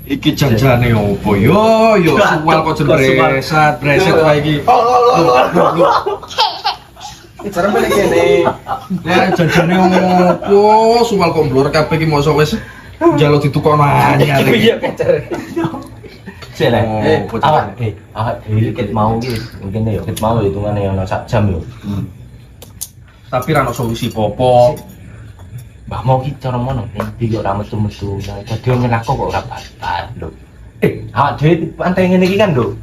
Iki janjane opo yo suwal kok jebreset wae iki. Jarang balik kene. Ya janjane opo suwal kok mblor kabeh iki mosok wis njaluk ditukono anyar. Iya kecer. Sele, awak ket mau iki, mungkin ya ket mau hitungane ono sak jam yo. Tapi ra ono solusi popo. Mbah mau ki cara mono, ndi kok ora metu-metu. Nah, dadi ngelako kok ora batal lho. Awak dhewe pantai ngene iki kan lho.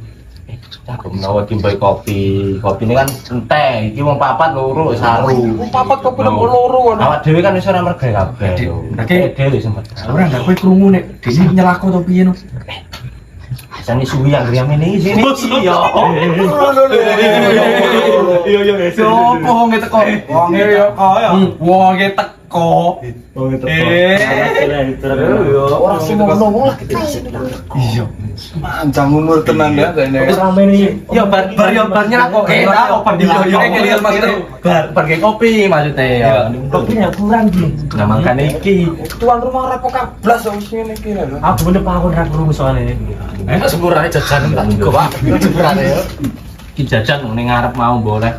Aku menawa timbai kopi. Kopine kan entek, iki wong papat loro saru. Wong papat kopi nang loro ngono. Awak dhewe kan wis ora merga kabeh lho. Nek dhewe sempet. ora ndak kowe krungu nek dene nyelako to piye no. Asane suwi yang griyam ini sini. Iya. Iya. Sopo wong teko? Wong kaya. Wong teko. Ora sing ngono lah kita. Iya. Manjang umur tenan ya kene. Wis rame iki. Ya bar nyelako. Iya maksudnya Bar kopi maksudnya ya. Kopinya kurang iki. Nah makane iki Tuan rumah ora pokal blas wis ngene iki lho. aku bener pahon ra krungu soalnya. Sepurane jajan tak juga, Pak. Sepurane ya. Ki jajan ning ngarep mau boleh.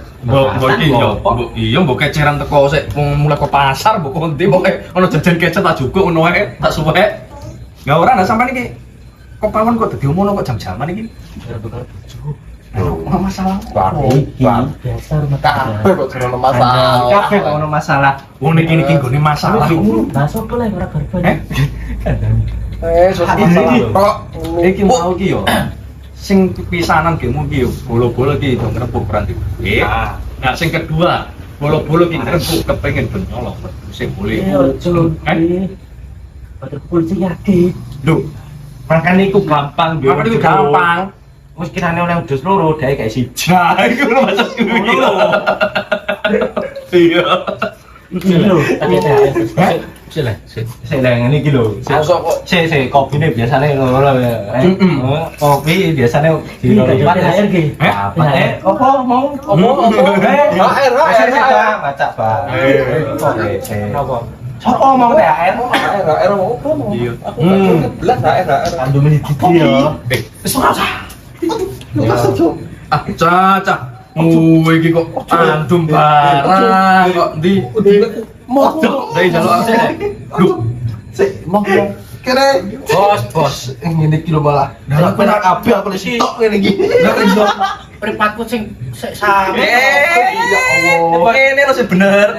Iya mbok keceran teko sik mulai ke pasar mbok kondi mbok ono jajan kecet tak juga ngono wae tak suwek. Ya ora nah sampean iki kok pawon kok dadi ngono kok jam-jaman iki. Ono masalah. Biasa rumah Kabeh kok jero masalah. Kabeh kok ono masalah. Wong niki nggone masalah. Masuk boleh ora barbar. Susah masalah. Kok Iki mau iki yo. Sing pisanan gemu iki yo bolo-bolo iki do ngrepuk ranti. Nah sing kedua bolo-bolo iki ngrepuk kepengin ben nyolong sing boleh. Padahal polisi yakin. Lho, Makanya itu gampang, makane iku gampang. Wis kirane oleh udus loro, dhek kayak siji. Nah, iku lho maksudku. Iya. Iki lho, sile. Sile ngene iki lho. Masuk kok. Sik kopine biasane ngono lho. Kopi biasane di tempat air ki. Opo mau? HR. Baca, Pak. Oke. Sopo mau THR? HR opo mau? Iya. Aku kebelas HR. Andu menit iki ya. Wis ora usah. Caca. Iki kok andum barang kok ndi? Modok dari jalur aset. Lho, Sik, mau kene. bos, ngene iki lho malah. Lah penak kabeh aku wis tok ngene iki. Lah iso. Pripatku sing sama. Ya Allah. Ngene lho sing bener.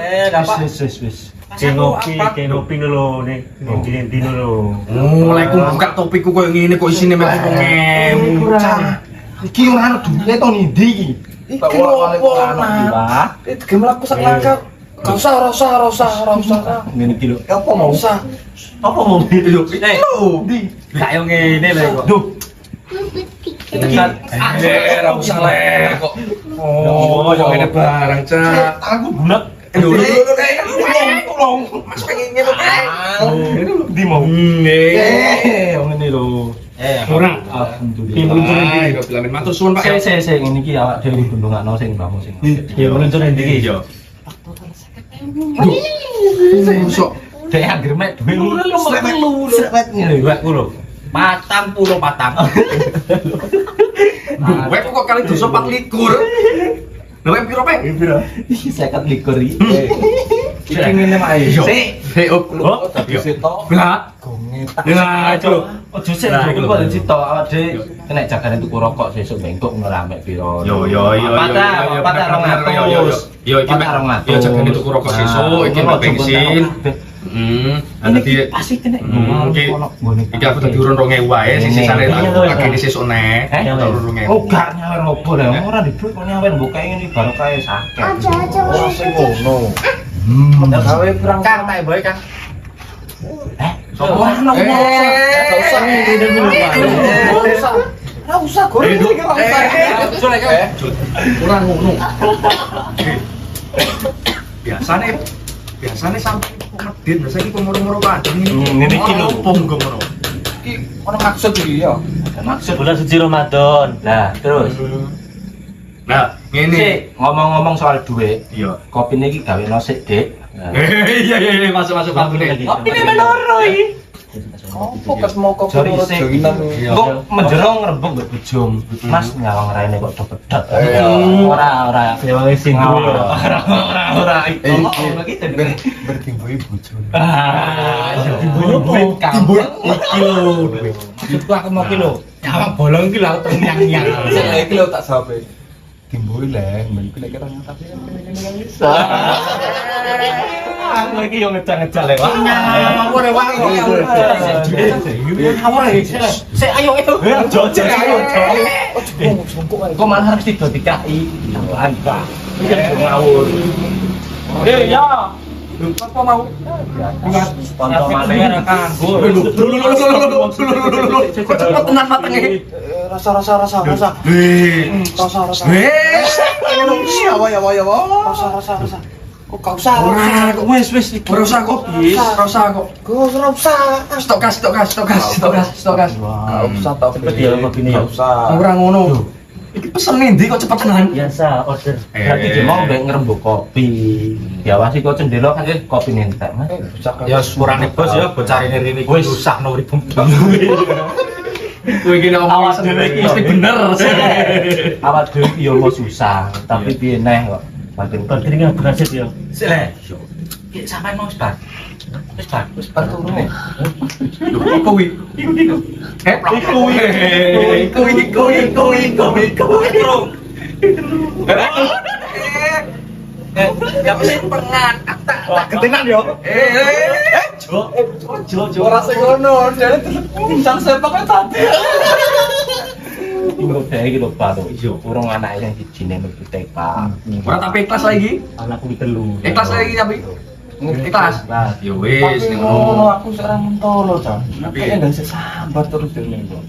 Wis. Kenopi lho ning dino lho. Mulai ku buka topiku koyo ngene kok isine mek ngemu. Iki ora ono duwe to ndi iki? Iki opo nah? Iki game laku sak langkah. Gak usah. Ngene iki lho. Apa mau usah? Apa mau lho? Di. Gak yo ngene lho kok. Duh. Ora usah le kok. Oh, yo ngene barang, Cak. Aku bunek. Lho, Tolong. Mas pengen ngene Di mau. ngene lho. Ora. Alhamdulillah. Ayo bilamin matur suwun, Pak. Saya ngene iki awak dhewe dundungakno sing mbahmu sing. Ya meluncur ndi iki yo. Sok Dek anggere mek duwe srepet ngene wekku lho. 44. duwek kok kali dosa 24. Duwek piro, Pak? Piro? 50 iki. Iki ngene mae. Sik, op. Tapi sitok. Lah, lah itu. Ojo sik kok kok sitok awak dhewe kena jagane tuku rokok sesuk bengkok ngerame piro. Yo. Patah 200. Yo iki mek. Yo jagane tuku rokok sesuk, iki mek bensin. Nanti pasti kena. Iki aku dadi urun 2000 wae sing sisane lagi sesuk nek. Urun 2000. Oh gak nyawer opo lho, ora dibut kok nyawer mbok kae ngene baru kae sakit. Ora sing ngono. Gawe kurang Kang tak boy Kang. Sopo? Gak usah ngene dulu. Ora usah goreng iki ora usah. Ora ngono. Biasane sampe medit, biasa iki moro-moro kadang Ngene iki lho. Opo ngono. Iki ono maksud iki ya. Maksud bulan suci Ramadan. Nah, terus. Nah, ngene. Sik, ngomong-ngomong soal duit, Iya. kopine iki gawe nosik, Dik. Iya, masuk Pak Bune. Kopine meloro iki. Apa kes mau kok Sorry, menurut sik. joinan. Iya. Kok menjerong ngrembug mbek bojom. Mas nyawang raine kok do pedot. Iya. Ora. Ya wis sing ora. Iki Iki bertimbui bojone. duit Timbul iki lho. Maksudku aku mau ki lho. Nyawang bolong iki lho ternyang-nyang. Iki lho tak sape. Timbul leh, men iki lek orang tapi Aku iki yo ngejak-ngejak lewat. Aku lewat kok. Sik ayo itu. Jojek ayo. Kok malah harus tiba dikai. Jalan, Pak. Iki ngawur. Ya. Apa mau? Sponsor mana kanggo. Kok cepet tenan matenge. Rasa. Hei. Rasa. Hei. Ya. Rasa. Kok gak usah. Ora kok wis ora usah kok. Ora usah kok. Gus, ora usah. Stok gas. Gak usah tau. Cepet ya begini ya. Gak usah. Ora ngono. Iki pesen ndi kok cepet tenan? Biasa order. Berarti dia mau mbek ngrembug kopi. Diawasi kok cendela kan kopi nentek, Mas. Ya sepurane bos ya bocarine rene iki Wis. usahno uripmu. Kowe iki nek ngomong Awak dhewe iki mesti bener. Awak dhewe iki yo mau susah, tapi piye neh kok. Penting Berkeringat berhasil ya. sik le. Ki sampean mau sebar. Wis bar turu. Lho kuwi. Iku. Kuwi. Ya mesti pengan. Tak Ketenan yo. Jo. Ora sing ngono, dene pincang sepaknya tadi. Iku dhek iki lho baru. Urung anake sing sijine mlebu TK. Ora tapi ikhlas lagi. Anakku iki telu. Ikhlas lagi tapi. Ikhlas. Ya wis Tapi ning ngono ngono. aku sekarang mentolo, Cak. Tapi enggak sambat terus dene kok.